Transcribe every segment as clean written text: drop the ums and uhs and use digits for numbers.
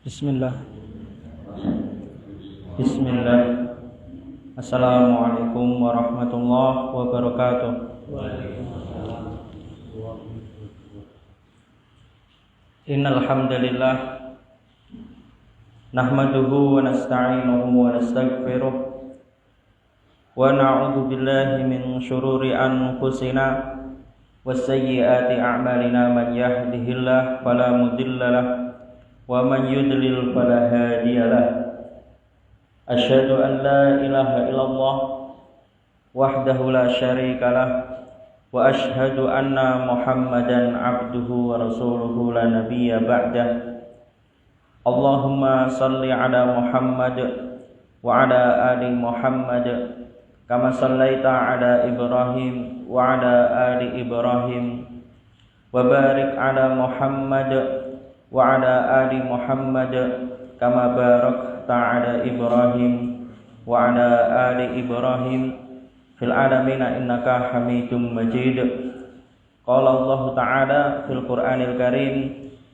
Bismillah. Bismillah. Assalamualaikum warahmatullahi wabarakatuh. Innal hamdalillah nahmaduhu wa nasta'inuhu wa nastaghfiruh wa na'udzu billahi min shururi anfusina wa sayyiati a'malina. Man yahdihillahu fala mudhillalah wa man yudlil fala hadiyalah. Asyhadu an la ilaha illallah wahdahu la syarikalah wa asyhadu anna Muhammadan abduhu wa rasuluhu la nabiyya ba'dah. Allahumma salli ala Muhammad wa ala ali Muhammad kama sallaita ala Ibrahim wa ala ali Ibrahim wa barik ala Muhammad wa ala ali Muhammad kama barakta ala Ibrahim wa ala ali Ibrahim fil alamin innaka Hamidum Majid. Qala Allah Ta'ala fil Qur'anil Karim,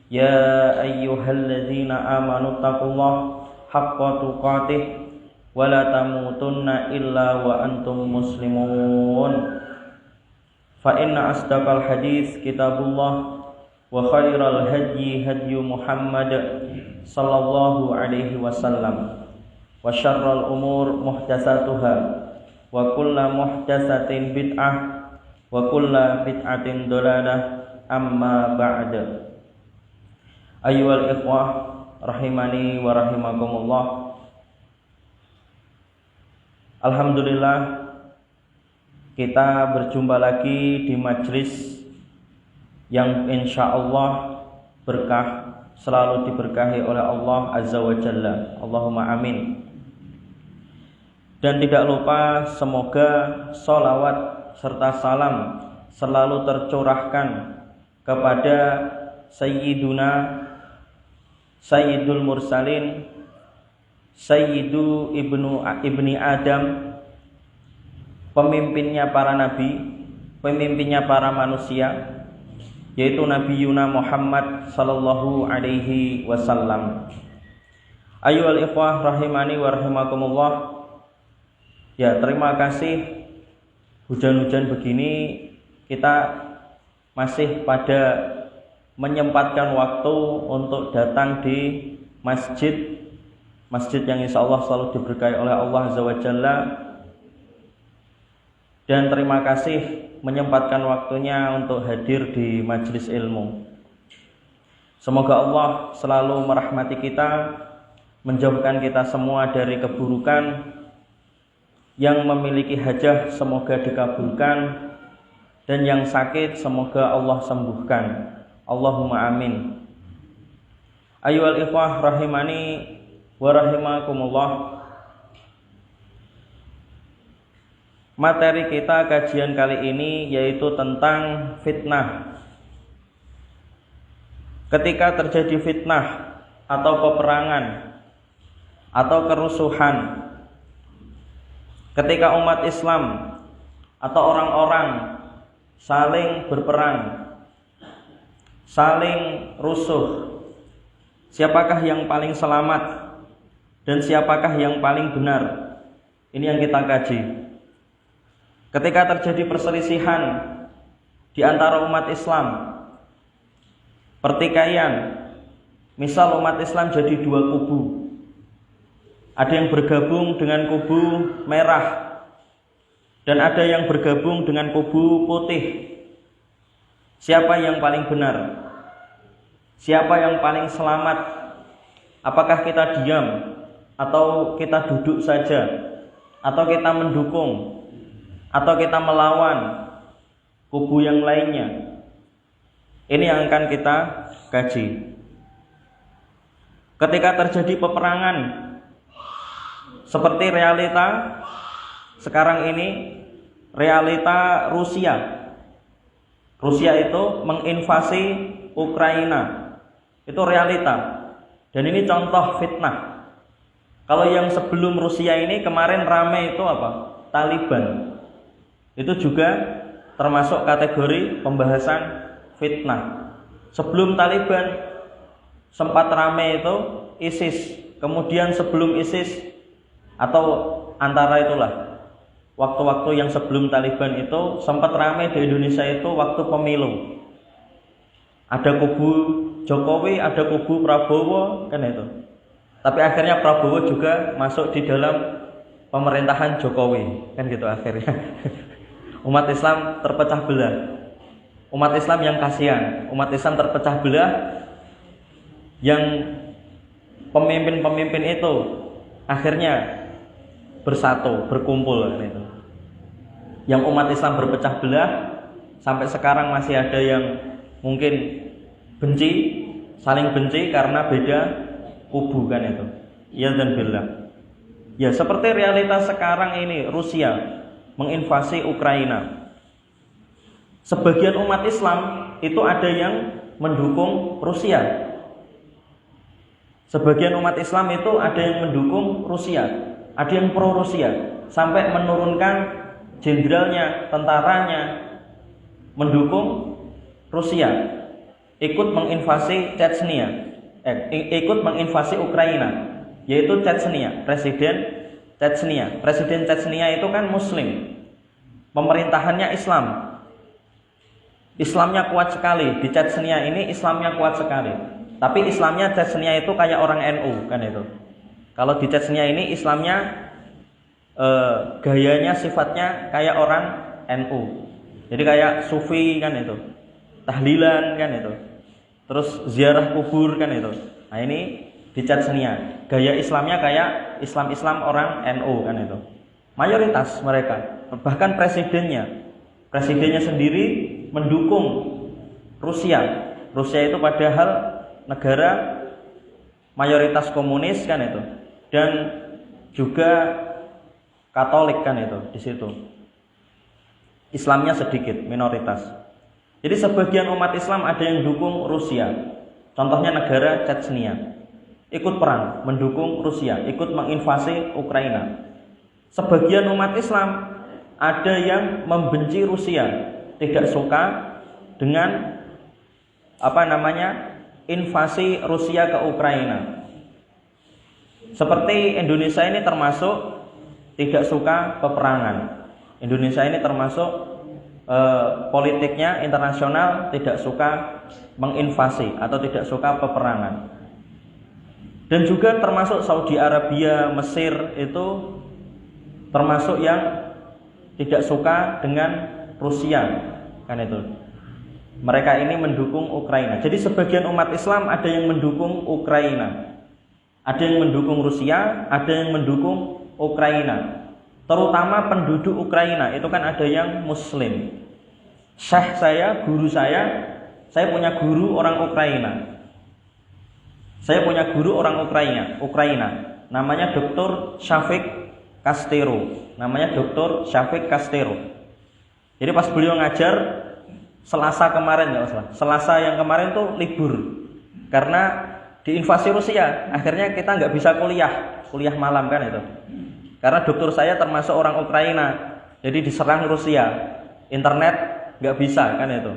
ya ayyuhalladzina amanu taqullaha haqqa tuqatih wa la tamutunna illa wa antum muslimun. Fa inna asdaqal hadits kitabullah wa khairal hadyi hadyu Muhammad sallallahu alaihi wasallam wa syarrul umur muhdatsatuha wa kullu muhdatsatin bid'ah wa kullu bid'atin dhalalah. Amma ba'd. Ayyuhal ikhwah rahimani wa rahimakumullah. Alhamdulillah, kita berjumpa lagi di majlis yang insyaallah berkah, selalu diberkahi oleh Allah Azza wa Jalla. Allahumma amin. Dan tidak lupa semoga sholawat serta salam selalu tercurahkan kepada Sayyiduna Sayyidul Mursalin, Sayyidu ibni Adam, pemimpinnya para nabi, pemimpinnya para manusia, yaitu Nabi Yuna Muhammad sallallahu alaihi wasallam. Ayyuhal ikhwah rahimani wa rahimakumullah. Ya, terima kasih hujan-hujan begini kita masih pada menyempatkan waktu untuk datang di masjid yang insyaallah selalu diberkahi oleh Allah Azza wa Jalla. Dan terima kasih menyempatkan waktunya untuk hadir di majelis ilmu. Semoga Allah selalu merahmati kita, menjauhkan kita semua dari keburukan. Yang memiliki hajah semoga dikabulkan, dan yang sakit semoga Allah sembuhkan. Allahumma amin. Ayyuhal ikhwah rahimani wa rahimakumullah. Materi kita kajian kali ini yaitu tentang fitnah. Ketika terjadi fitnah atau peperangan atau kerusuhan, ketika umat Islam atau orang-orang saling berperang, saling rusuh, siapakah yang paling selamat dan siapakah yang paling benar? Ini yang kita kaji. Ketika terjadi perselisihan di antara umat Islam, pertikaian, misal umat Islam jadi dua kubu, ada yang bergabung dengan kubu merah dan ada yang bergabung dengan kubu putih. Siapa yang paling benar? Siapa yang paling selamat? Apakah kita diam atau kita duduk saja, atau kita mendukung, atau kita melawan kubu yang lainnya? Ini yang akan kita kaji. Ketika terjadi peperangan seperti realita sekarang ini, realita Rusia itu menginvasi Ukraina. Itu realita. Dan ini contoh fitnah. Kalau yang sebelum Rusia ini kemarin rame itu apa? Taliban. Itu juga termasuk kategori pembahasan fitnah. Sebelum Taliban sempat rame itu ISIS, kemudian sebelum ISIS atau antara itulah waktu-waktu yang sebelum Taliban itu sempat rame di Indonesia itu waktu pemilu. Ada kubu Jokowi, ada kubu Prabowo, kan itu. Tapi akhirnya Prabowo juga masuk di dalam pemerintahan Jokowi, kan gitu akhirnya. Umat Islam terpecah belah. Umat Islam yang kasihan, umat Islam terpecah belah, yang pemimpin-pemimpin itu akhirnya bersatu, berkumpul, kan itu. Yang umat Islam berpecah belah, sampai sekarang masih ada yang mungkin benci, saling benci karena beda kubu, kan itu. Ya dan billah. Ya seperti realitas sekarang ini, Rusia menginvasi Ukraina. Sebagian umat Islam itu ada yang mendukung Rusia. Sebagian umat Islam itu ada yang mendukung Rusia, ada yang pro Rusia, sampai menurunkan jenderalnya, tentaranya mendukung Rusia, ikut menginvasi Chechnya, ikut menginvasi Ukraina, yaitu Chechnya, Presiden Chechnya itu kan Muslim, pemerintahannya Islam. Islamnya kuat sekali di Chechnya ini, Islamnya kuat sekali. Tapi Islamnya Chechnya itu kayak orang NU, kan itu. Kalau di Chechnya ini Islamnya gayanya, sifatnya kayak orang NU. Jadi kayak sufi, kan itu. Tahlilan, kan itu. Terus ziarah kubur, kan itu. Nah ini di Chechnya, gaya Islamnya kayak Islam orang NU, kan itu. Mayoritas mereka, bahkan presidennya sendiri mendukung Rusia. Rusia itu padahal negara mayoritas komunis, kan itu, dan juga Katolik, kan itu di situ. Islamnya sedikit, minoritas. Jadi sebagian umat Islam ada yang dukung Rusia. Contohnya negara Chechnya, ikut perang mendukung Rusia, ikut menginvasi Ukraina. Sebagian umat Islam ada yang membenci Rusia, tidak suka dengan invasi Rusia ke Ukraina. Seperti Indonesia ini termasuk tidak suka peperangan. Indonesia ini termasuk politiknya internasional tidak suka menginvasi atau tidak suka peperangan. Dan juga termasuk Saudi Arabia, Mesir itu termasuk yang tidak suka dengan Rusia, kan itu. Mereka ini mendukung Ukraina. Jadi sebagian umat Islam ada yang mendukung Ukraina, ada yang mendukung Rusia, ada yang mendukung Ukraina. Terutama penduduk Ukraina itu kan ada yang Muslim. Syekh saya, guru saya punya guru orang Ukraina. Saya punya guru orang Ukraina. Namanya Dr. Shafik Castero. Jadi pas beliau ngajar Selasa yang kemarin tuh libur karena diinvasi Rusia. Akhirnya kita nggak bisa kuliah malam, kan itu. Karena dokter saya termasuk orang Ukraina, jadi diserang Rusia, internet nggak bisa, kan itu.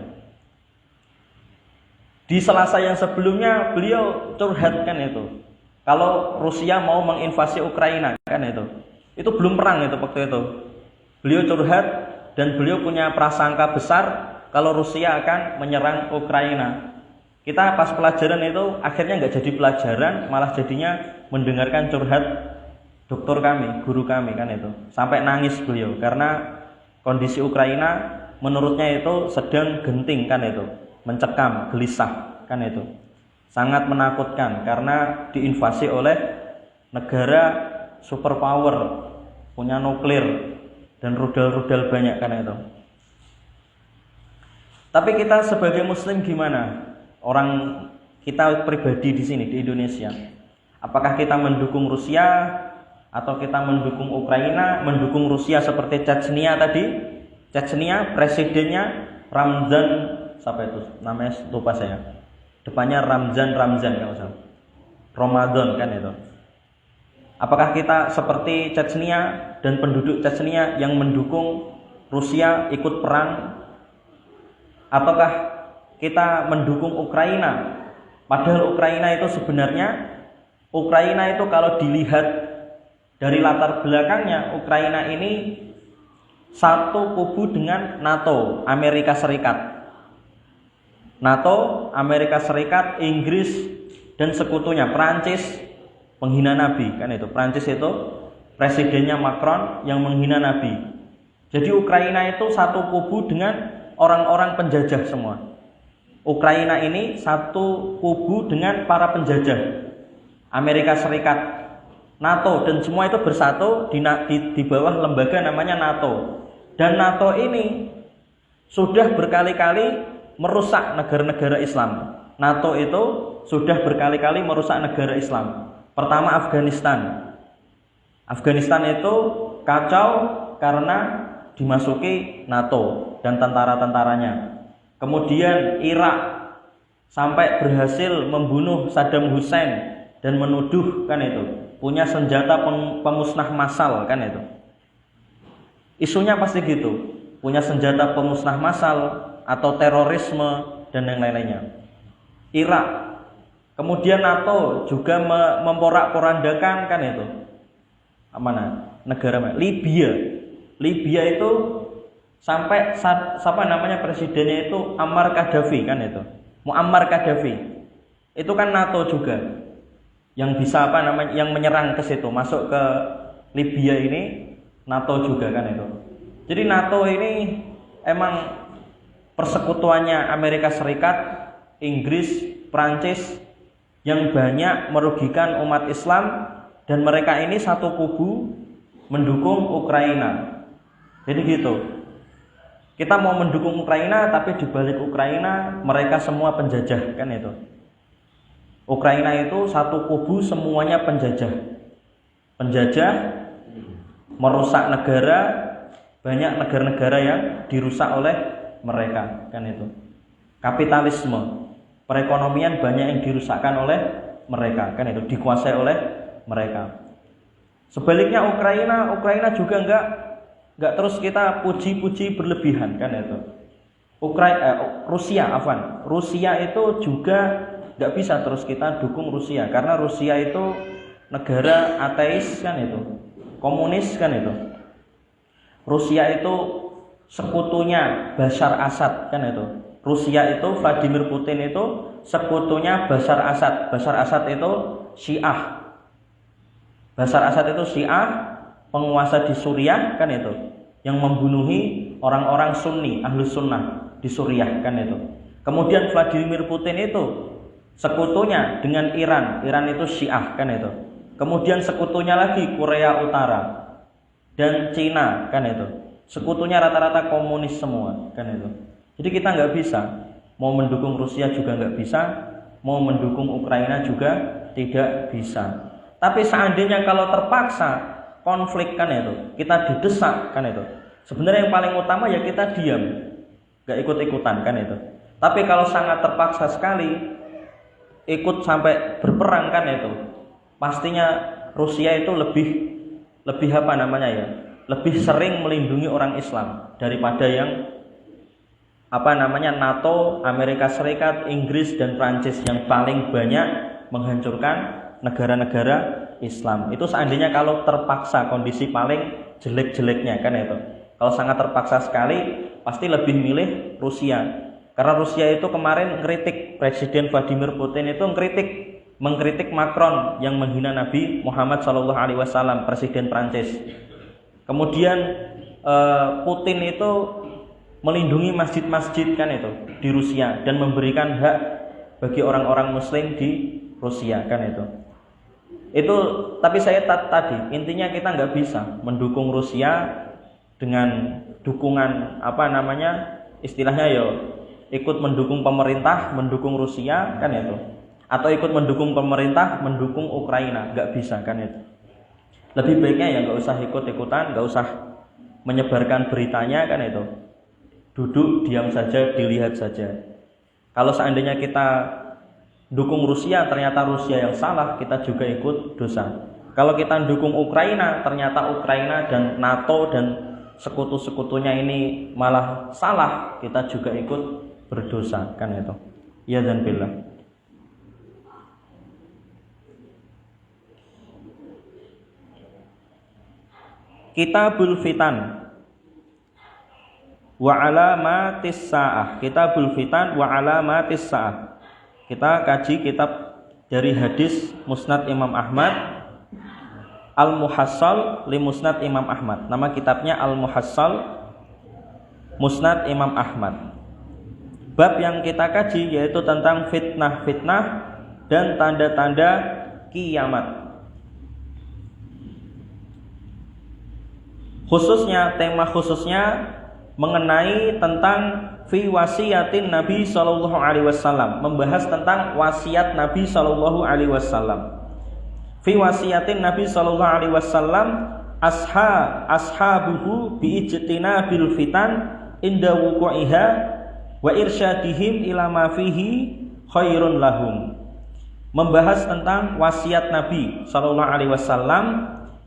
Di Selasa yang sebelumnya beliau curhat, kan itu. Kalau Rusia mau menginvasi Ukraina, kan itu belum perang itu waktu itu. Beliau curhat dan beliau punya prasangka besar kalau Rusia akan menyerang Ukraina. Kita pas pelajaran itu akhirnya nggak jadi pelajaran, malah jadinya mendengarkan curhat dokter kami, guru kami, kan itu. Sampai nangis beliau karena kondisi Ukraina menurutnya itu sedang genting, kan itu, mencekam, gelisah, kan itu. Sangat menakutkan karena diinvasi oleh negara superpower, punya nuklir dan rudal-rudal banyak, kan itu. Tapi kita sebagai muslim gimana? Orang kita pribadi di sini di Indonesia. Apakah kita mendukung Rusia atau kita mendukung Ukraina, mendukung Rusia seperti Chechnya tadi? Chechnya presidennya Ramzan, siapa itu? Namanya lupa saya. Depannya Ramzan kalau salah. Ramadan, kan itu. Apakah kita seperti Chechnya dan penduduk Chechnya yang mendukung Rusia ikut perang? Ataukah kita mendukung Ukraina Padahal Ukraina itu sebenarnya, Ukraina itu kalau dilihat dari latar belakangnya, Ukraina ini satu kubu dengan NATO, Amerika Serikat. NATO, Amerika Serikat, Inggris, dan sekutunya, Prancis, penghina Nabi, kan itu. Prancis itu presidennya Macron yang menghina Nabi. Jadi Ukraina itu satu kubu dengan orang-orang penjajah semua. Ukraina ini satu kubu dengan para penjajah, Amerika Serikat, NATO, dan semua itu bersatu di bawah lembaga namanya NATO. Dan NATO ini sudah berkali-kali merusak negara-negara Islam. NATO itu sudah berkali-kali merusak negara Islam. Pertama Afghanistan. Afghanistan itu kacau karena dimasuki NATO dan tentara-tentaranya. Kemudian Irak sampai berhasil membunuh Saddam Hussein dan menuduh, kan itu, punya senjata pemusnah massal, kan itu. Isunya pasti gitu, punya senjata pemusnah massal atau terorisme dan yang lain-lainnya. Irak. Kemudian NATO juga memporak-porandakan, kan itu. Mana? Negara mana? Libya. Libya itu sampai siapa namanya presidennya itu Ammar Gaddafi, kan itu. Muammar Gaddafi. Itu kan NATO juga. Yang bisa yang menyerang ke situ, masuk ke Libya ini NATO juga, kan itu. Jadi NATO ini emang persekutuannya Amerika Serikat, Inggris, Prancis yang banyak merugikan umat Islam, dan mereka ini satu kubu mendukung Ukraina. Jadi gitu. Kita mau mendukung Ukraina, tapi di balik Ukraina mereka semua penjajah, kan itu. Ukraina itu satu kubu semuanya penjajah. Penjajah merusak negara, banyak negara-negara yang dirusak oleh mereka, kan itu. Kapitalisme, perekonomian banyak yang dirusakkan oleh mereka, kan itu, dikuasai oleh mereka. Sebaliknya Ukraina juga enggak terus kita puji-puji berlebihan, kan itu. Rusia itu juga enggak bisa terus kita dukung Rusia, karena Rusia itu negara ateis, kan itu, komunis, kan itu. Rusia itu sekutunya Bashar Assad, kan itu. Rusia itu Vladimir Putin itu sekutunya Bashar Assad. Bashar Assad itu Syiah. Bashar Assad itu Syiah, penguasa di Suriah, kan itu, yang membunuhi orang-orang Sunni, Ahlus Sunnah di Suriah, kan itu. Kemudian Vladimir Putin itu sekutunya dengan Iran. Iran itu Syiah, kan itu. Kemudian sekutunya lagi Korea Utara dan Cina, kan itu. Sekutunya rata-rata komunis semua, kan itu. Jadi kita nggak bisa mau mendukung Rusia juga nggak bisa, mau mendukung Ukraina juga tidak bisa. Tapi seandainya kalau terpaksa konflik, kan itu, kita didesak, kan itu, sebenarnya yang paling utama ya kita diam, nggak ikut-ikutan, kan itu. Tapi kalau sangat terpaksa sekali ikut sampai berperang, kan itu, pastinya Rusia itu lebih apa namanya ya, lebih sering melindungi orang Islam daripada yang apa namanya NATO, Amerika Serikat, Inggris, dan Prancis yang paling banyak menghancurkan negara-negara Islam. Itu seandainya kalau terpaksa, kondisi paling jelek-jeleknya, kan itu. Kalau sangat terpaksa sekali pasti lebih milih Rusia. Karena Rusia itu kemarin ngeritik Presiden Vladimir Putin itu mengkritik Macron yang menghina Nabi Muhammad SAW, Presiden Prancis. Kemudian Putin itu melindungi masjid-masjid, kan itu, di Rusia, dan memberikan hak bagi orang-orang Muslim di Rusia, kan itu. Tapi saya tadi intinya kita nggak bisa mendukung Rusia dengan dukungan apa namanya, istilahnya ya ikut mendukung pemerintah mendukung Rusia, kan itu, atau ikut mendukung pemerintah mendukung Ukraina, nggak bisa, kan itu. Lebih baiknya ya nggak usah ikut-ikutan, nggak usah menyebarkan beritanya, kan itu. Duduk diam saja, dilihat saja. Kalau seandainya kita dukung Rusia, ternyata Rusia yang salah, kita juga ikut dosa. Kalau kita dukung Ukraina, ternyata Ukraina dan NATO dan sekutu-sekutunya ini malah salah, kita juga ikut berdosa, kan itu. Ya dan billah. Kitabul Fitan wa alamatis saah. Kitabul Fitan wa alamatis saah. Kita kaji kitab dari hadis Musnad Imam Ahmad, Al-Muhassal li Musnad Imam Ahmad. Nama kitabnya Al-Muhassal Musnad Imam Ahmad. Bab yang kita kaji yaitu tentang fitnah-fitnah dan tanda-tanda kiamat. Khususnya, tema khususnya mengenai tentang fi wasiyatin Nabi sallallahu alaihi wasallam, membahas tentang wasiat Nabi sallallahu alaihi wasallam. Fi wasiyatin Nabi sallallahu alaihi wasallam ashabuhu bi ijtinabil fitan inda wuqu'iha wa irsyadihim ila ma fihi khairun lahum. Membahas tentang wasiat Nabi sallallahu alaihi wasallam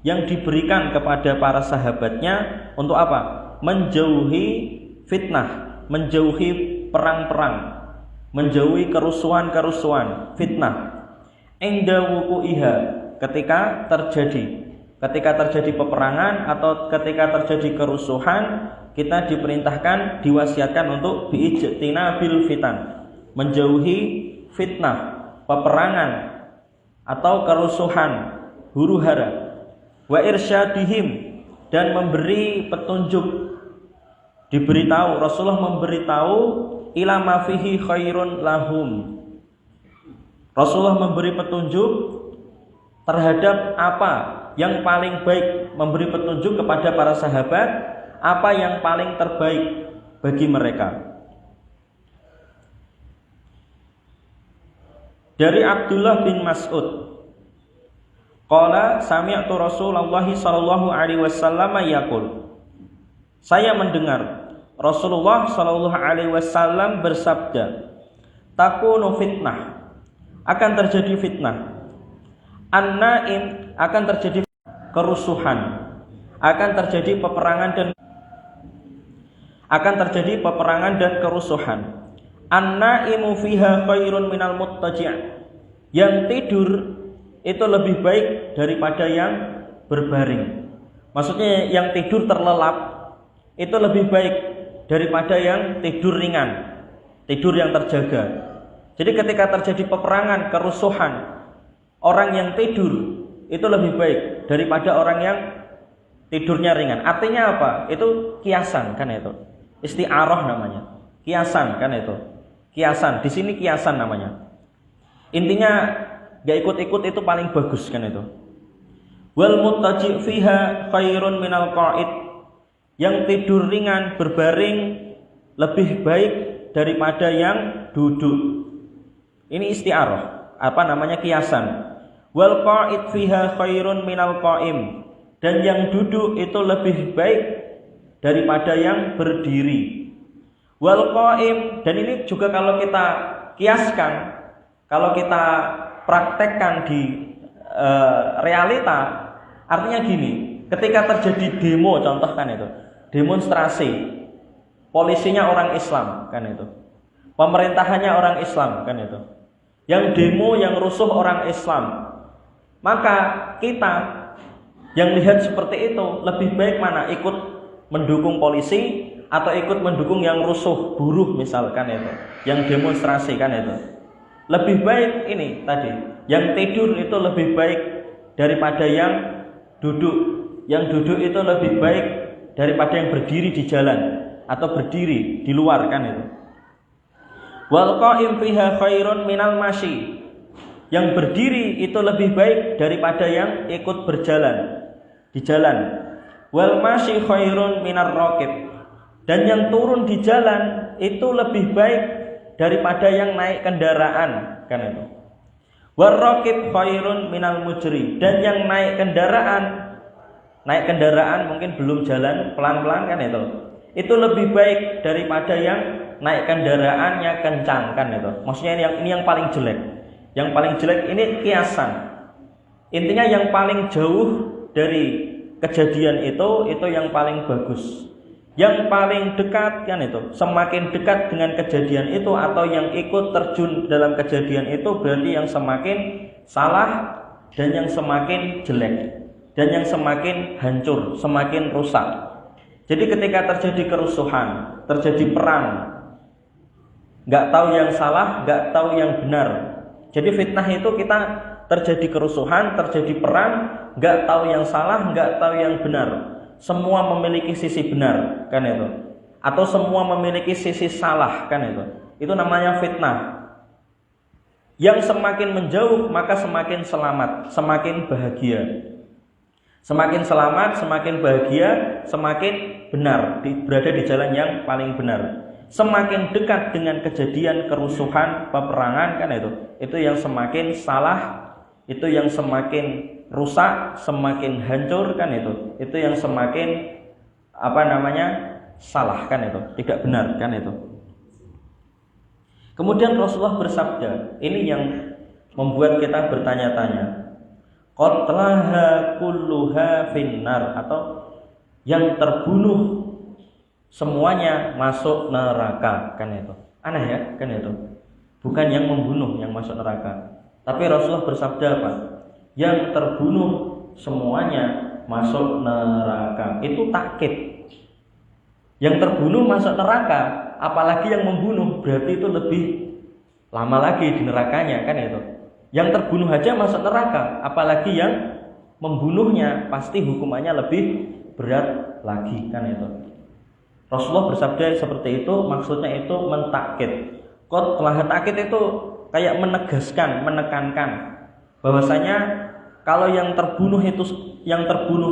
yang diberikan kepada para sahabatnya untuk apa? Menjauhi fitnah, menjauhi perang-perang, menjauhi kerusuhan-kerusuhan, fitnah. Inda wuqu'iha, ketika terjadi peperangan atau ketika terjadi kerusuhan, kita diperintahkan, diwasiatkan untuk biijtinabil fitan, menjauhi fitnah, peperangan atau kerusuhan, huru-hara. Wa irsyadihim, dan memberi petunjuk, diberitahu, Rasulullah memberitahu ila ma fihi khairun lahum. Rasulullah memberi petunjuk terhadap apa yang paling baik, memberi petunjuk kepada para sahabat apa yang paling terbaik bagi mereka. Dari Abdullah bin Mas'ud, qala sami'tu Rasulullah sallallahu alaihi wasallam yaqul. Saya mendengar Rasulullah sallallahu alaihi wasallam bersabda, takunu fitnah, akan terjadi fitnah. An-naim, akan terjadi kerusuhan, akan terjadi peperangan dan kerusuhan. An-naimu fiha khairun minal muttaji', yang tidur itu lebih baik daripada yang berbaring. Maksudnya yang tidur terlelap itu lebih baik daripada yang tidur ringan, tidur yang terjaga. Jadi ketika terjadi peperangan, kerusuhan, orang yang tidur itu lebih baik daripada orang yang tidurnya ringan. Artinya apa? Itu kiasan kan itu. Isti'arah namanya. Kiasan kan itu. Kiasan, di sini kiasan namanya. Intinya gak ikut-ikut itu paling bagus kan itu. Wal muttaji fiha khairun minal qa'id, yang tidur ringan berbaring lebih baik daripada yang duduk. Ini isti'arah, apa namanya, kiasan. Wal qa'id fiha khairun minal qa'im, dan yang duduk itu lebih baik daripada yang berdiri. Wal qa'im, dan ini juga kalau kita kiaskan, kalau kita praktekkan di realita, artinya gini, ketika terjadi demo, contoh kan itu, demonstrasi, polisinya orang Islam kan itu, pemerintahannya orang Islam kan itu, yang demo, yang rusuh orang Islam, maka kita yang lihat seperti itu lebih baik mana, ikut mendukung polisi atau ikut mendukung yang rusuh, buruh misalkan itu, yang demonstrasi kan itu. Lebih baik ini tadi, yang tidur itu lebih baik daripada yang duduk. Yang duduk itu lebih baik daripada yang berdiri di jalan atau berdiri di luar kan itu. Wal qa'im fiha khairun minal masyi, yang berdiri itu lebih baik daripada yang ikut berjalan di jalan. Wal masyi khairun minar raqib, dan yang turun di jalan itu lebih baik daripada yang naik kendaraan kan itu. Warraqib khairun minal mujri, dan yang naik kendaraan mungkin belum jalan, pelan-pelan kan itu lebih baik daripada yang naik kendaraannya kencang kan itu. Maksudnya ini yang paling jelek. Yang paling jelek ini kiasan. Intinya yang paling jauh dari kejadian itu yang paling bagus. Yang paling dekat kan itu, semakin dekat dengan kejadian itu atau yang ikut terjun dalam kejadian itu berarti yang semakin salah dan yang semakin jelek. dan yang semakin hancur, semakin rusak. Jadi ketika terjadi kerusuhan, terjadi perang, nggak tahu yang salah, nggak tahu yang benar. Jadi fitnah itu kita terjadi kerusuhan, terjadi perang, nggak tahu yang salah, nggak tahu yang benar. Semua memiliki sisi benar, kan itu. Atau semua memiliki sisi salah, kan itu. Itu namanya fitnah. Yang semakin menjauh maka semakin selamat, semakin bahagia. Semakin selamat, semakin bahagia, semakin benar, berada di jalan yang paling benar. Semakin dekat dengan kejadian kerusuhan, peperangan, kan itu yang semakin salah, itu yang semakin rusak, semakin hancur, kan itu yang semakin salah, kan itu, tidak benar, kan itu. Kemudian Rasulullah bersabda, ini yang membuat kita bertanya-tanya, qatlaha kulluha finnar, atau yang terbunuh semuanya masuk neraka, kan itu. Aneh ya, kan itu. Bukan yang membunuh yang masuk neraka. Tapi Rasulullah bersabda apa? Yang terbunuh semuanya masuk neraka. Itu takkid. Yang terbunuh masuk neraka, apalagi yang membunuh, berarti itu lebih lama lagi di nerakanya, kan itu. Yang terbunuh aja masuk neraka, apalagi yang membunuhnya, pasti hukumannya lebih berat lagi, kan itu. Rasulullah bersabda seperti itu, maksudnya itu mentakkid. Takkid itu kayak menegaskan, menekankan bahwasanya kalau yang terbunuh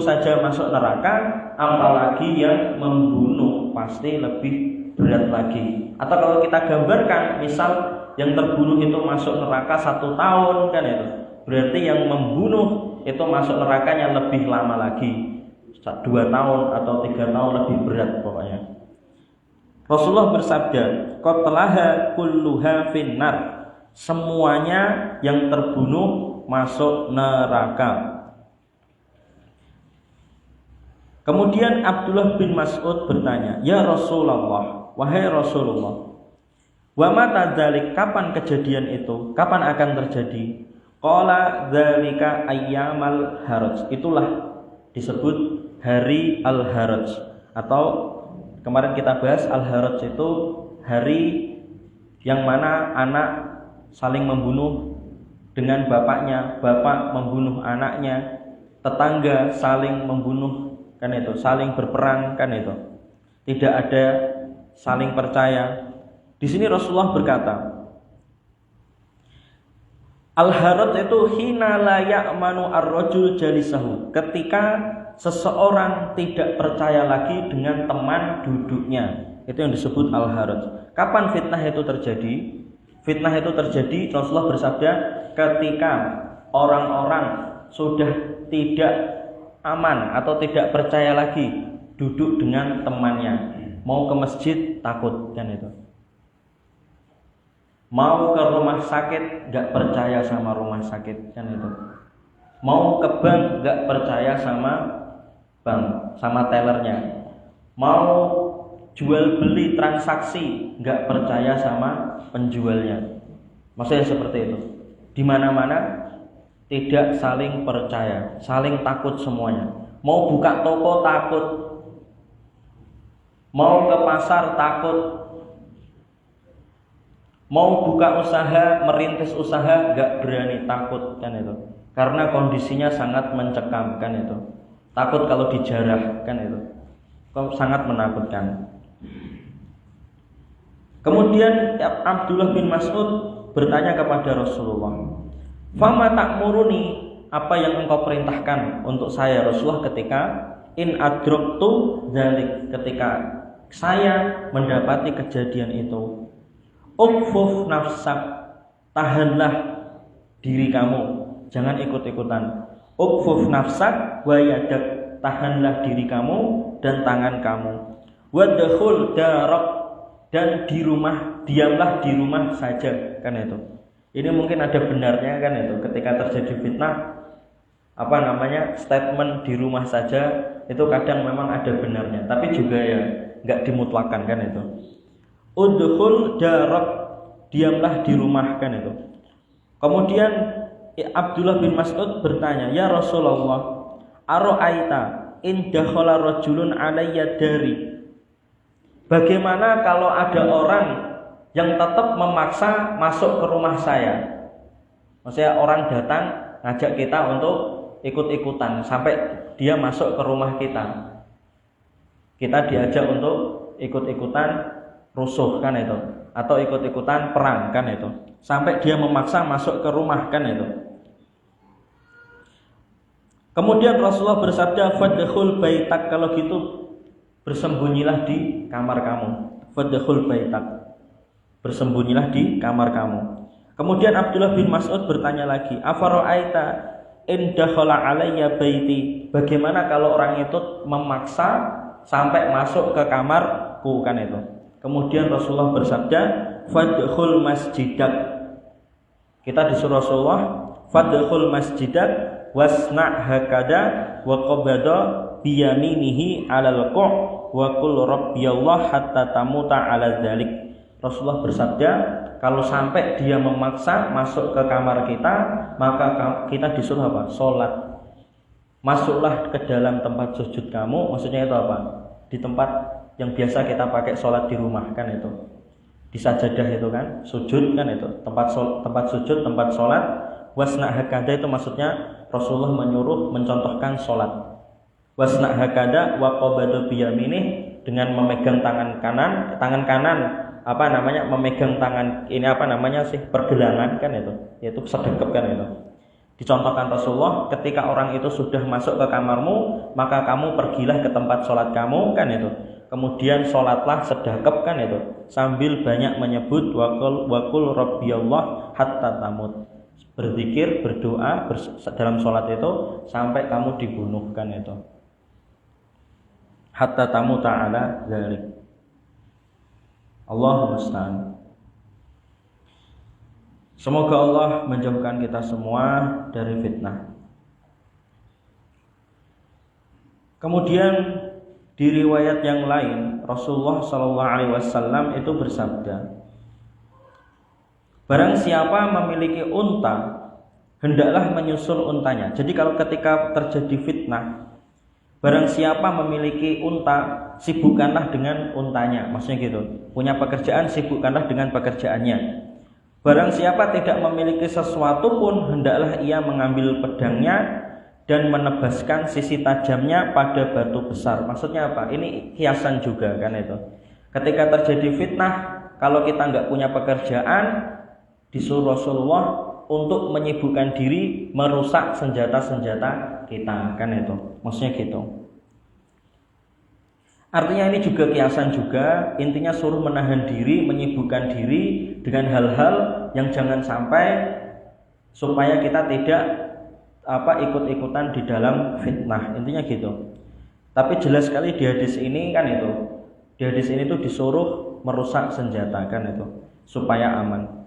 saja masuk neraka, apalagi yang membunuh pasti lebih berat lagi. Atau kalau kita gambarkan, misal yang terbunuh itu masuk neraka 1 tahun, kan itu. Berarti yang membunuh itu masuk nerakanya lebih lama lagi, 2 tahun atau 3 tahun, lebih berat pokoknya. Rasulullah bersabda, qatlaha kulluha finnar, semuanya yang terbunuh masuk neraka. Kemudian Abdullah bin Mas'ud bertanya, ya Rasulullah, wahai Rasulullah, wa mata dzalik, kapan kejadian itu? Kapan akan terjadi? Qala dzalika ayyamal haraj. Itulah disebut hari al-haraj, atau kemarin kita bahas al-haraj itu hari yang mana anak saling membunuh dengan bapaknya, bapak membunuh anaknya, tetangga saling membunuh, kan itu, saling berperang, kan itu. Tidak ada saling percaya. Di sini Rasulullah berkata, al-haraj itu hina la ya'manu ar-rajul jalisahu, ketika seseorang tidak percaya lagi dengan teman duduknya. Itu yang disebut al-haraj. Kapan fitnah itu terjadi? Fitnah itu terjadi, Rasulullah bersabda, ketika orang-orang sudah tidak aman atau tidak percaya lagi duduk dengan temannya. Mau ke masjid takut, kan itu. Mau ke rumah sakit gak percaya sama rumah sakit, kan itu. Mau ke bank gak percaya sama bank, sama tellernya. Mau jual beli transaksi gak percaya sama penjualnya. Maksudnya seperti itu. Di mana-mana tidak saling percaya, saling takut semuanya. Mau buka toko takut, mau ke pasar takut, mau buka usaha, merintis usaha gak berani, takut, kan itu. Karena kondisinya sangat mencekam, kan itu. Takut kalau dijarah, kan itu. Sangat menakutkan. Kemudian Abdullah bin Mas'ud bertanya kepada Rasulullah, fama ta'muruni, apa yang engkau perintahkan untuk saya Rasulullah ketika in adraktu dzalik, ketika saya mendapati kejadian itu. Ukhfuf nafsak, tahanlah diri kamu, jangan ikut-ikutan. Ukhfuf nafsak wa yadak, tahanlah diri kamu dan tangan kamu. Wadkhul darak, dan di rumah, diamlah di rumah saja, kan itu. Ini mungkin ada benarnya, kan itu. Ketika terjadi fitnah, statement di rumah saja itu kadang memang ada benarnya, tapi juga ya nggak dimutlakan, kan itu. Udkhul darak, diamlah di rumah, kan itu. Kemudian Abdullah bin Mas'ud bertanya, ya Rasulullah, Aro'aita in dakhala rajulun alayya dari. Bagaimana kalau ada orang yang tetap memaksa masuk ke rumah saya? Maksudnya orang datang ngajak kita untuk ikut-ikutan sampai dia masuk ke rumah kita. Kita diajak untuk ikut-ikutan rusuh kan itu, atau ikut-ikutan perang kan itu. Sampai dia memaksa masuk ke rumah kan itu. Kemudian Rasulullah bersabda, "Fadkhul baitak," kalau gitu bersembunyilah di kamar kamu. Fadkhul baitak, bersembunyilah di kamar kamu. Kemudian Abdullah bin Mas'ud bertanya lagi, "Afara'aita in dakhala alayya baiti?" Bagaimana kalau orang itu memaksa sampai masuk ke kamarku kan itu. Kemudian Rasulullah bersabda, "Fadkhul masjidak." Kita disuruh Rasulullah, "Fadkhul masjidak wasna' hakada wa qabada biyaminihi 'alal qa' wa qul rabbiyallah hatta tamuta 'ala dzalik." Rasulullah bersabda, kalau sampai dia memaksa masuk ke kamar kita, maka kita disuruh apa? Salat. Masuklah ke dalam tempat sujud kamu, maksudnya itu apa? Di tempat yang biasa kita pakai salat di rumah kan itu. Di sajadah itu kan, sujud kan itu, tempat sujud, tempat salat. Wasna' hakada itu maksudnya Rasulullah menyuruh mencontohkan sholat. Wasna' hakada wa qabada biyaminih, dengan memegang tangan kanan memegang tangan ini pergelangan kan itu, yaitu sedekap kan itu. Dicontohkan Rasulullah, ketika orang itu sudah masuk ke kamarmu, maka kamu pergilah ke tempat sholat kamu kan itu. Kemudian sholatlah sedekap kan itu, sambil banyak menyebut waqul rabbiyallah hatta tamut. Berzikir, berdoa dalam sholat itu sampai kamu dibunuh kan itu. Hatta tamu ta'ala dzalik. Allahumma musta'an. Semoga Allah menjauhkan kita semua dari fitnah. Kemudian di riwayat yang lain Rasulullah SAW itu bersabda, barang siapa memiliki unta, hendaklah menyusul untanya. Jadi kalau ketika terjadi fitnah, barang siapa memiliki unta, sibukkanlah dengan untanya. Maksudnya gitu, punya pekerjaan, sibukkanlah dengan pekerjaannya. Barang siapa tidak memiliki sesuatu pun, hendaklah ia mengambil pedangnya dan menebaskan sisi tajamnya pada batu besar. Maksudnya apa? Ini kiasan juga kan itu. Ketika terjadi fitnah, kalau kita nggak punya pekerjaan, disuruh Rasulullah untuk menyibukkan diri merusak senjata-senjata kita kan itu. Maksudnya gitu. Artinya ini juga kiasan juga, intinya suruh menahan diri, menyibukkan diri dengan hal-hal yang jangan sampai supaya kita tidak ikut-ikutan di dalam fitnah. Intinya gitu. Tapi jelas sekali di hadis ini kan itu. Di hadis ini tuh disuruh merusak senjata kan itu supaya aman.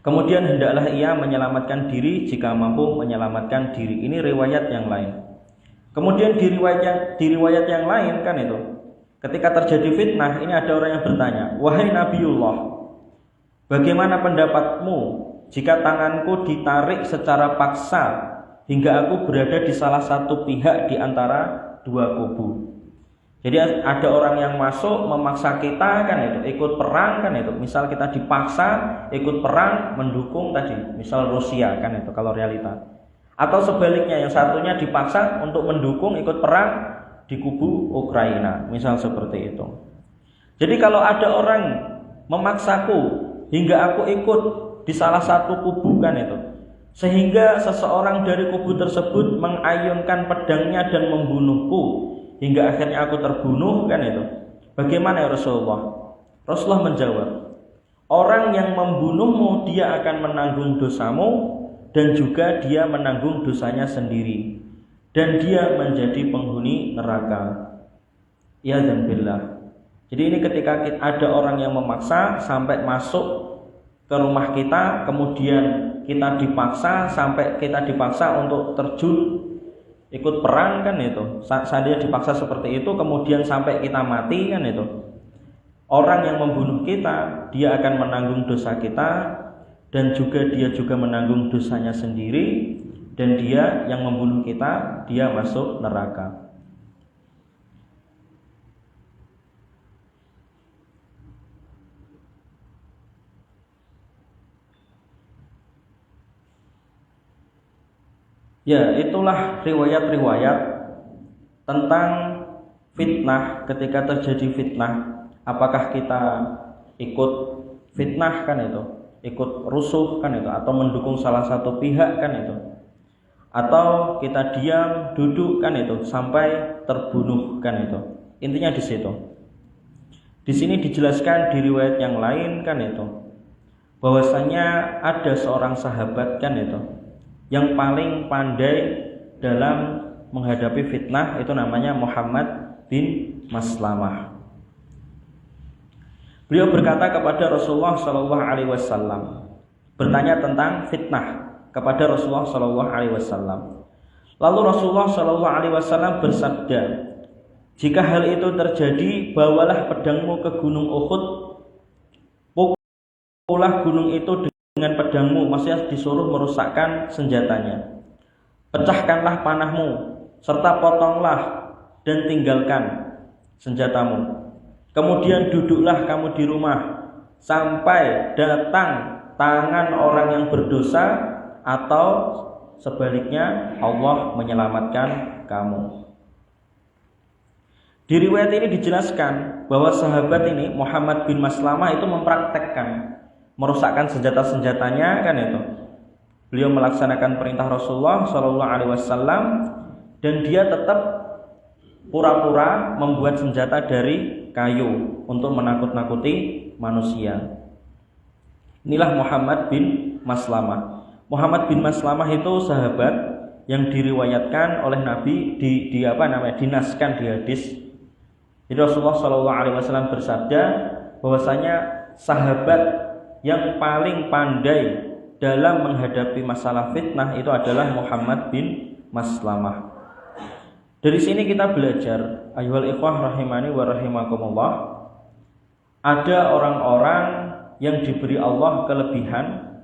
Kemudian hendaklah ia menyelamatkan diri jika mampu menyelamatkan diri. Ini riwayat yang lain. Kemudian di riwayat yang lain kan itu, ketika terjadi fitnah, ini ada orang yang bertanya, "Wahai Nabiullah, bagaimana pendapatmu jika tanganku ditarik secara paksa hingga aku berada di salah satu pihak di antara dua kubu?" Jadi ada orang yang masuk memaksa kita kan itu, ikut perang kan itu. Misal kita dipaksa ikut perang mendukung tadi, misal Rusia kan itu kalau realita. Atau sebaliknya yang satunya dipaksa untuk mendukung ikut perang di kubu Ukraina, misal seperti itu. Jadi kalau ada orang memaksaku hingga aku ikut di salah satu kubu kan itu, sehingga seseorang dari kubu tersebut mengayunkan pedangnya dan membunuhku hingga akhirnya aku terbunuh kan itu, bagaimana ya Rasulullah? Rasulullah menjawab, orang yang membunuhmu dia akan menanggung dosamu dan juga dia menanggung dosanya sendiri dan dia menjadi penghuni neraka. Ya dan billah. Jadi ini ketika ada orang yang memaksa sampai masuk ke rumah kita, kemudian kita dipaksa sampai kita dipaksa untuk terjun ikut perang kan itu. Seandainya dipaksa seperti itu kemudian sampai kita mati kan itu. Orang yang membunuh kita, dia akan menanggung dosa kita dan juga dia juga menanggung dosanya sendiri dan dia yang membunuh kita, dia masuk neraka. Ya, itulah riwayat-riwayat tentang fitnah. Ketika terjadi fitnah, apakah kita ikut fitnah kan itu, ikut rusuh kan itu, atau mendukung salah satu pihak kan itu, atau kita diam, duduk kan itu sampai terbunuh kan itu. Intinya di situ. Di sini dijelaskan di riwayat yang lain kan itu, bahwasanya ada seorang sahabat kan itu yang paling pandai dalam menghadapi fitnah, itu namanya Muhammad bin Maslamah. Beliau berkata kepada Rasulullah Shallallahu Alaihi Wasallam, bertanya tentang fitnah kepada Rasulullah Shallallahu Alaihi Wasallam. Lalu Rasulullah Shallallahu Alaihi Wasallam bersabda, jika hal itu terjadi, bawalah pedangmu ke gunung Uhud, pukulah gunung itu dengan pedangmu, maksudnya disuruh merusakkan senjatanya. Pecahkanlah panahmu serta potonglah dan tinggalkan senjatamu. Kemudian duduklah kamu di rumah sampai datang tangan orang yang berdosa, atau sebaliknya Allah menyelamatkan kamu. Di riwayat ini dijelaskan bahwa sahabat ini Muhammad bin Maslamah itu mempraktekkan merusakkan senjata-senjatanya kan itu. Beliau melaksanakan perintah Rasulullah Shallallahu Alaihi Wasallam, dan dia tetap pura-pura membuat senjata dari kayu untuk menakut-nakuti manusia. Inilah Muhammad bin Maslamah. Muhammad bin Maslamah itu sahabat yang diriwayatkan oleh Nabi dinaskan di hadis. Jadi Rasulullah Shallallahu Alaihi Wasallam bersabda bahwasanya sahabat yang paling pandai dalam menghadapi masalah fitnah itu adalah Muhammad bin Maslamah. Dari sini kita belajar, ayyuhal ikhwah rahimani wa rahimakumullah, ada orang-orang yang diberi Allah kelebihan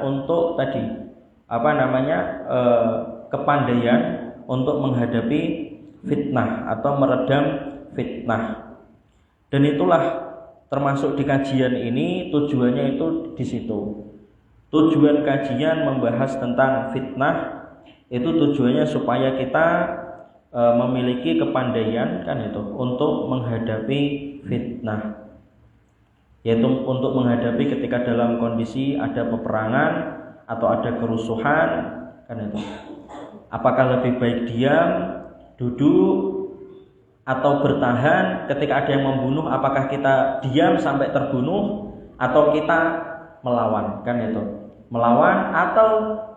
untuk kepandaian untuk menghadapi fitnah atau meredam fitnah. Dan itulah termasuk di kajian ini, tujuannya itu di situ. Tujuan kajian membahas tentang fitnah itu tujuannya supaya kita memiliki kepandaian kan itu untuk menghadapi fitnah, yaitu untuk menghadapi ketika dalam kondisi ada peperangan atau ada kerusuhan kan itu. Apakah lebih baik diam, duduk, atau bertahan ketika ada yang membunuh? Apakah kita diam sampai terbunuh atau kita melawan kan itu, melawan atau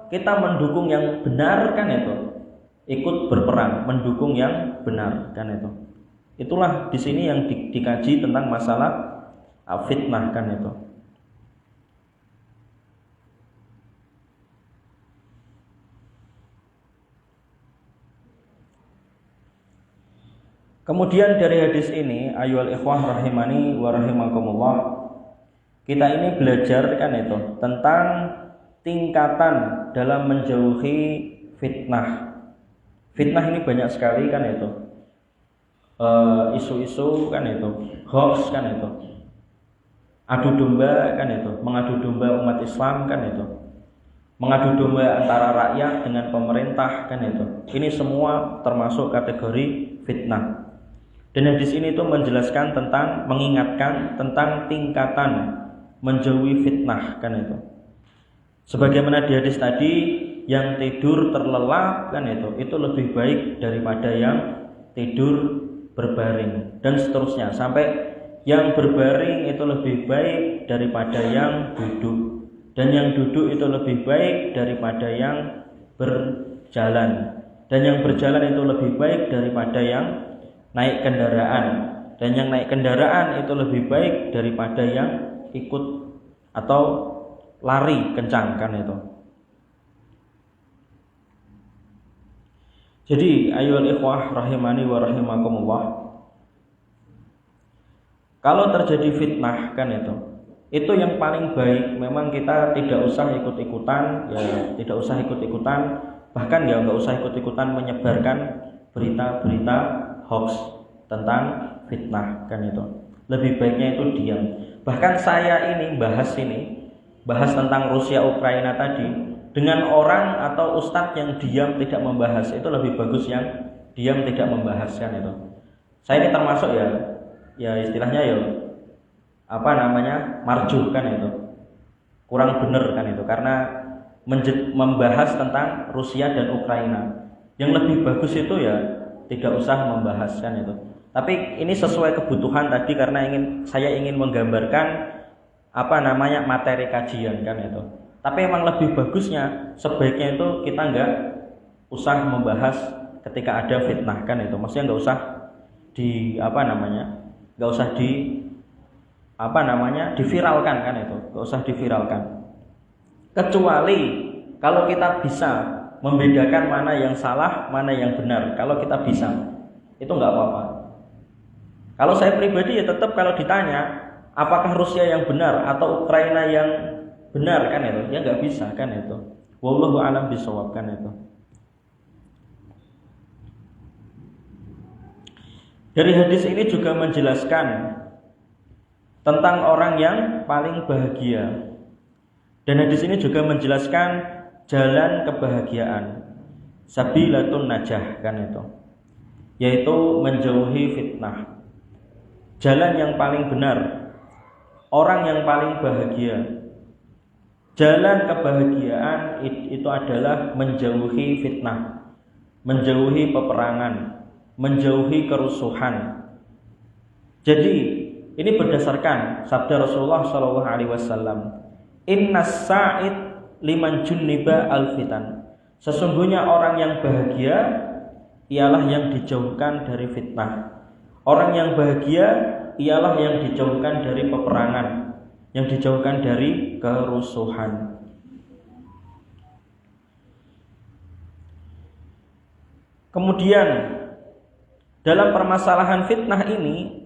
kita mendukung yang benar kan itu, ikut berperang mendukung yang benar kan itu. Itulah di sini yang dikaji tentang masalah fitnah kan itu. Kemudian dari hadis ini, ayyuhal ikhwah rahimani wa rahimakumullah, kita ini belajar kan itu tentang tingkatan dalam menjauhi fitnah. Fitnah ini banyak sekali kan itu, isu-isu kan itu, hoax kan itu, adu domba kan itu, mengadu domba umat Islam kan itu, mengadu domba antara rakyat dengan pemerintah kan itu. Ini semua termasuk kategori fitnah. Dan hadis ini itu menjelaskan tentang, mengingatkan tentang tingkatan menjauhi fitnah kan itu. Sebagaimana di hadis tadi, yang tidur terlelap kan itu lebih baik daripada yang tidur berbaring, dan seterusnya sampai yang berbaring itu lebih baik daripada yang duduk, dan yang duduk itu lebih baik daripada yang berjalan, dan yang berjalan itu lebih baik daripada yang naik kendaraan, dan yang naik kendaraan itu lebih baik daripada yang ikut atau lari kencang kan itu. Jadi ayyuhal ikhwah rahimani wa rahimakumullah, kalau terjadi fitnah kan itu yang paling baik. Memang kita tidak usah ikut-ikutan, bahkan ya nggak usah ikut-ikutan menyebarkan berita-berita hoax tentang fitnah kan itu. Lebih baiknya itu diam. Bahkan saya ini bahas tentang Rusia Ukraina tadi dengan orang atau ustadz yang diam tidak membahas, itu lebih bagus yang diam tidak membahas kan itu. Saya ini termasuk ya istilahnya marjuh kan itu, kurang bener kan itu, karena membahas tentang Rusia dan Ukraina. Yang lebih bagus itu ya tidak usah membahas kan itu. Tapi ini sesuai kebutuhan tadi, karena saya ingin menggambarkan materi kajian kan itu. Tapi emang lebih bagusnya sebaiknya itu kita nggak usah membahas ketika ada fitnah kan itu. Maksudnya nggak usah diviralkan kan itu, nggak usah diviralkan. Kecuali kalau kita bisa membedakan mana yang salah, mana yang benar. Kalau kita bisa, itu nggak apa-apa. Kalau saya pribadi ya tetap kalau ditanya apakah Rusia yang benar atau Ukraina yang benar kan itu, ya nggak bisa kan itu. Wallahu a'lam bishawab kan itu. Dari hadis ini juga menjelaskan tentang orang yang paling bahagia. Dan hadis ini juga menjelaskan jalan kebahagiaan, sabilatun najah kan itu, yaitu menjauhi fitnah. Jalan yang paling benar, orang yang paling bahagia. Jalan kebahagiaan itu adalah menjauhi fitnah, menjauhi peperangan, menjauhi kerusuhan. Jadi ini berdasarkan sabda Rasulullah SAW, Innas sa'id liman junniba al-fitan. Sesungguhnya orang yang bahagia ialah yang dijauhkan dari fitnah. Orang yang bahagia ialah yang dijauhkan dari peperangan, yang dijauhkan dari kerusuhan. Kemudian dalam permasalahan fitnah ini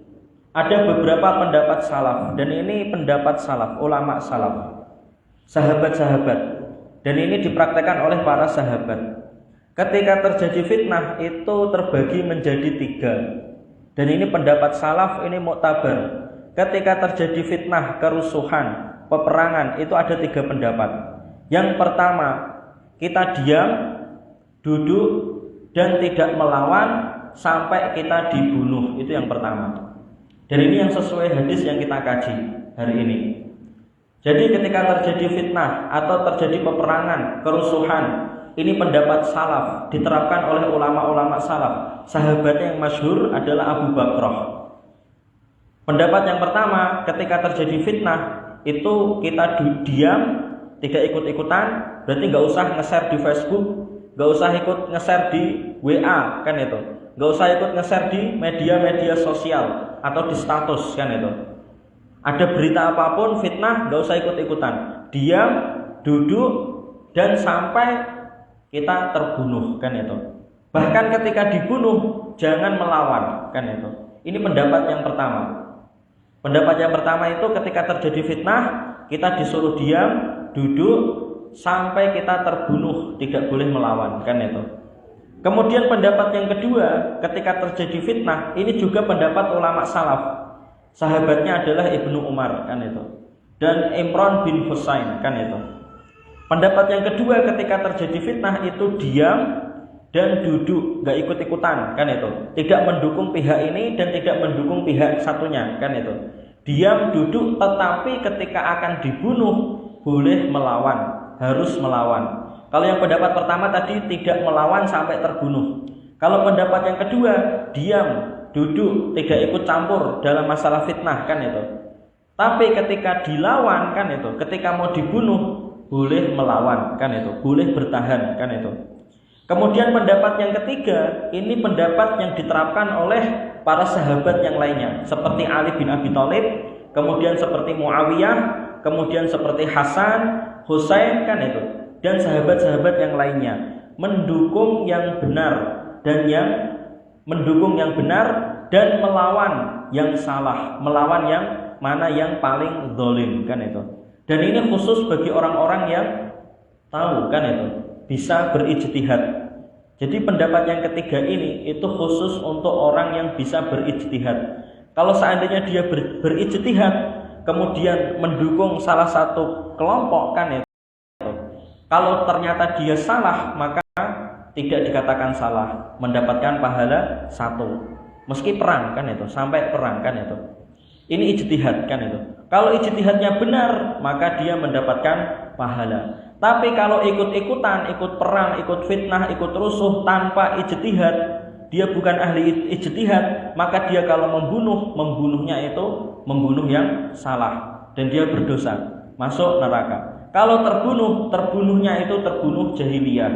ada beberapa pendapat salaf, dan ini pendapat salaf, ulama salaf, sahabat-sahabat, dan ini dipraktekkan oleh para sahabat. Ketika terjadi fitnah itu terbagi menjadi 3. Dan ini pendapat salaf, ini muktabar. Ketika terjadi fitnah, kerusuhan, peperangan, itu ada 3 pendapat. Yang pertama, kita diam, duduk, dan tidak melawan sampai kita dibunuh. Itu yang pertama. Dan ini yang sesuai hadis yang kita kaji hari ini. Jadi ketika terjadi fitnah atau terjadi peperangan, kerusuhan, ini pendapat salaf, diterapkan oleh ulama-ulama salaf. Sahabatnya yang masyhur adalah Abu Bakrah. Pendapat yang pertama, ketika terjadi fitnah itu kita diam, tidak ikut-ikutan. Berarti nggak usah nge-share di Facebook, nggak usah ikut nge-share di WA kan itu, nggak usah ikut nge-share di media-media sosial atau di status kan itu. Ada berita apapun fitnah, nggak usah ikut-ikutan. Diam, duduk, dan sampai kita terbunuh kan itu. Bahkan ketika dibunuh jangan melawan kan itu. Ini pendapat yang pertama. Pendapat yang pertama itu ketika terjadi fitnah kita disuruh diam, duduk sampai kita terbunuh, tidak boleh melawan kan itu. Kemudian pendapat yang kedua, ketika terjadi fitnah, ini juga pendapat ulama salaf. Sahabatnya adalah Ibnu Umar kan itu, dan Imran bin Husain kan itu. Pendapat yang kedua, ketika terjadi fitnah itu diam dan duduk, gak ikut-ikutan kan itu, tidak mendukung pihak ini dan tidak mendukung pihak satunya kan itu. Diam, duduk, tetapi ketika akan dibunuh boleh melawan, harus melawan. Kalau yang pendapat pertama tadi tidak melawan sampai terbunuh. Kalau pendapat yang kedua, diam, duduk, tidak ikut campur dalam masalah fitnah kan itu. Tapi ketika dilawan kan itu, ketika mau dibunuh boleh melawan kan itu, boleh bertahan kan itu. Kemudian pendapat yang ketiga, ini pendapat yang diterapkan oleh para sahabat yang lainnya, seperti Ali bin Abi Thalib, kemudian seperti Muawiyah, kemudian seperti Hasan, Husain kan itu, dan sahabat-sahabat yang lainnya, mendukung yang benar dan melawan yang salah, melawan yang mana yang paling zalim kan itu. Dan ini khusus bagi orang-orang yang tahu kan itu, bisa berijtihad. Jadi pendapat yang ketiga ini itu khusus untuk orang yang bisa berijtihad. Kalau seandainya dia berijtihad kemudian mendukung salah satu kelompok kan itu, kalau ternyata dia salah maka tidak dikatakan salah, mendapatkan pahala 1. Meski perang kan itu, sampai perang kan itu. Ini ijtihad kan itu. Kalau ijtihadnya benar, maka dia mendapatkan pahala. Tapi kalau ikut-ikutan, ikut perang, ikut fitnah, ikut rusuh tanpa ijtihad, dia bukan ahli ijtihad, maka dia kalau membunuhnya itu membunuh yang salah dan dia berdosa, masuk neraka. Kalau terbunuhnya itu terbunuh jahiliyah,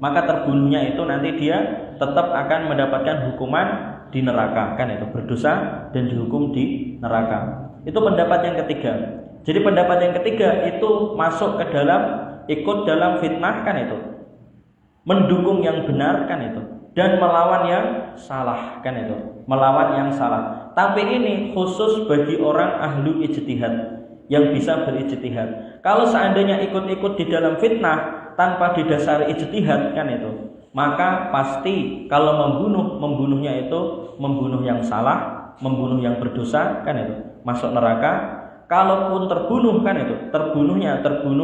maka terbunuhnya itu nanti dia tetap akan mendapatkan hukuman di neraka kan itu, berdosa dan dihukum di neraka. Itu pendapat yang ketiga. Jadi pendapat yang ketiga itu masuk ke dalam ikut dalam fitnah kan itu, mendukung yang benar kan itu, dan melawan yang salah kan itu, melawan yang salah. Tapi ini khusus bagi orang ahlu ijtihad yang bisa berijtihad. Kalau seandainya ikut-ikut di dalam fitnah tanpa didasari ijtihad kan itu, maka pasti kalau membunuhnya itu membunuh yang salah, membunuh yang berdosa kan itu, masuk neraka. Kalaupun terbunuh kan itu, terbunuh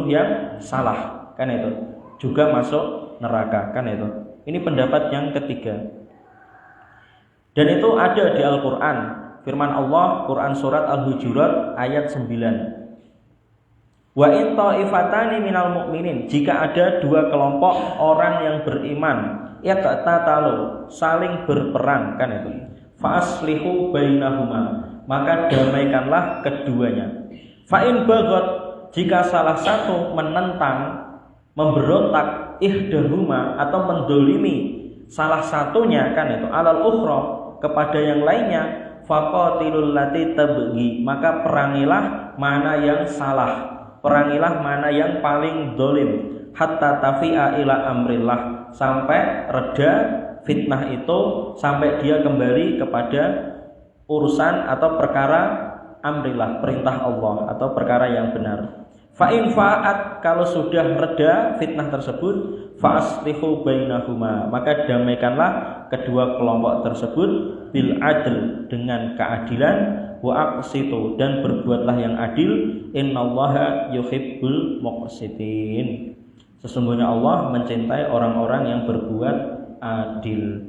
yang salah kan itu, juga masuk neraka kan itu. Ini pendapat yang ketiga. Dan itu ada di Al-Qur'an. Firman Allah, Quran surat Al-Hujurat ayat 9. Wa in ta'ifatani minal mu'minin, jika ada 2 kelompok orang yang beriman, yaqtatalu, saling berperang kan itu, fa aslihu bainahuma, maka damaikanlah keduanya. Fa in bagat, jika salah satu menentang, memberontak, ihdahuma, atau mendolimi salah satunya kan itu, alal ukhra, kepada yang lainnya, faqatilul lati tabghi, maka perangilah mana yang salah, perangilah mana yang paling dolim, hatta tafi'a ila amrillah, sampai reda fitnah itu, sampai dia kembali kepada urusan atau perkara amrillah, perintah Allah atau perkara yang benar. Fa in fa'at, kalau sudah reda fitnah tersebut, fa aslihu bainahuma, maka damaikanlah kedua kelompok tersebut, bil adl, dengan keadilan, wa aqsitu, dan berbuatlah yang adil, innallaha yuhibbul muqsitin, sesungguhnya Allah mencintai orang-orang yang berbuat adil.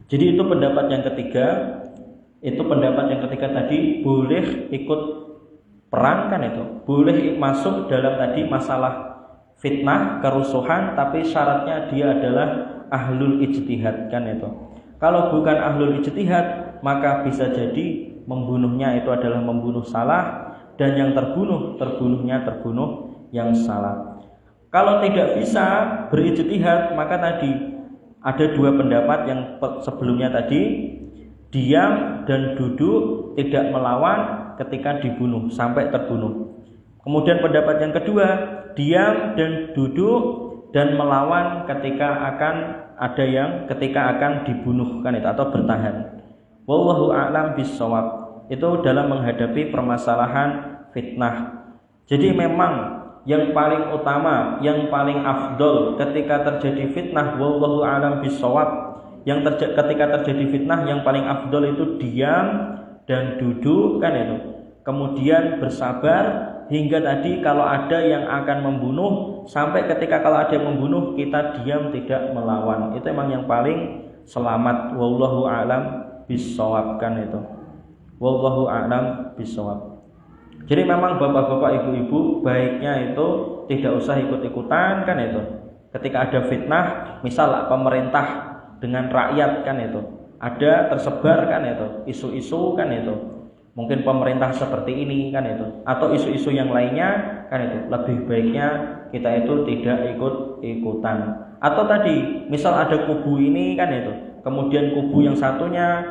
Jadi itu pendapat yang ketiga. Itu pendapat yang ketiga tadi, boleh ikut perang kan itu, boleh masuk dalam tadi masalah fitnah, kerusuhan, tapi syaratnya dia adalah ahlul ijtihad kan itu. Kalau bukan ahlul ijtihad, maka bisa jadi membunuhnya itu adalah membunuh salah, dan yang terbunuhnya terbunuh yang salah. Kalau tidak bisa berijtihad, maka tadi ada 2 pendapat yang sebelumnya tadi, diam dan duduk, tidak melawan ketika dibunuh sampai terbunuh. Kemudian pendapat yang kedua, diam dan duduk dan melawan ketika akan dibunuh kan itu, atau bertahan. Wallahu a'lam bissawab. Itu dalam menghadapi permasalahan fitnah. Jadi memang yang paling utama, yang paling afdol ketika terjadi fitnah, wallahu a'lam bissawab, ketika terjadi fitnah yang paling afdol itu diam dan duduk kan itu, kemudian bersabar hingga tadi kalau ada yang akan membunuh, sampai ketika kalau ada yang membunuh kita diam tidak melawan. Itu memang yang paling selamat. Wallahu a'lam bissawab kan itu, wallahu a'lam bissawab. Jadi memang bapak-bapak, ibu-ibu, baiknya itu tidak usah ikut-ikutan kan itu. Ketika ada fitnah, misal pemerintah dengan rakyat kan itu, ada tersebar kan itu isu-isu kan itu, mungkin pemerintah seperti ini kan itu, atau isu-isu yang lainnya kan itu, lebih baiknya kita itu tidak ikut-ikutan. Atau tadi misal ada kubu ini kan itu, kemudian kubu yang satunya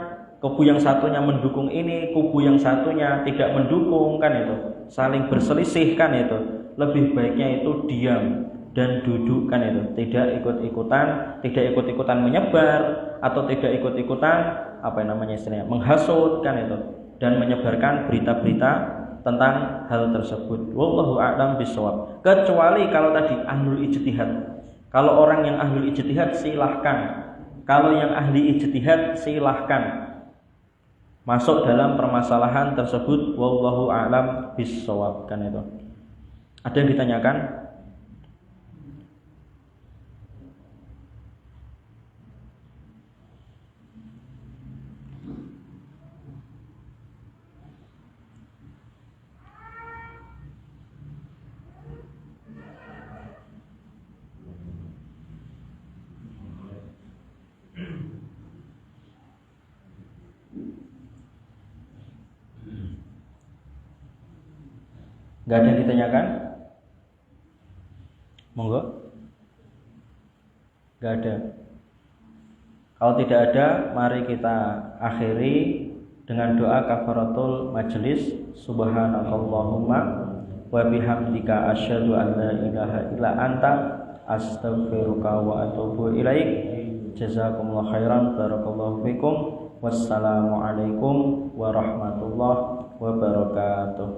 mendukung ini, kubu yang satunya tidak mendukung kan itu, saling berselisih kan itu, lebih baiknya itu diam dan duduk kan itu, tidak ikut-ikutan menyebar, atau tidak ikut-ikutan menghasut kan itu, dan menyebarkan berita-berita tentang hal tersebut. Wallahu a'lam bishawab. Kecuali kalau tadi ahlul ijtihad. Kalau orang yang ahlul ijtihad silahkan. Kalau yang ahli ijtihad silahkan masuk dalam permasalahan tersebut. Wallahu a'lam bishawab. Kan itu. Ada yang ditanyakan? Gak ada yang ditanyakan? Monggo. Gak ada. Kalau tidak ada, mari kita akhiri dengan doa kafaratul majelis. Subhanakallahumma wa bihamdika asyhadu an la ilaha illa anta astaghfiruka wa atubu ilaik. Jazakumullahu khairan. Barakallahu fikum. Wassalamualaikum warahmatullahi wabarakatuh.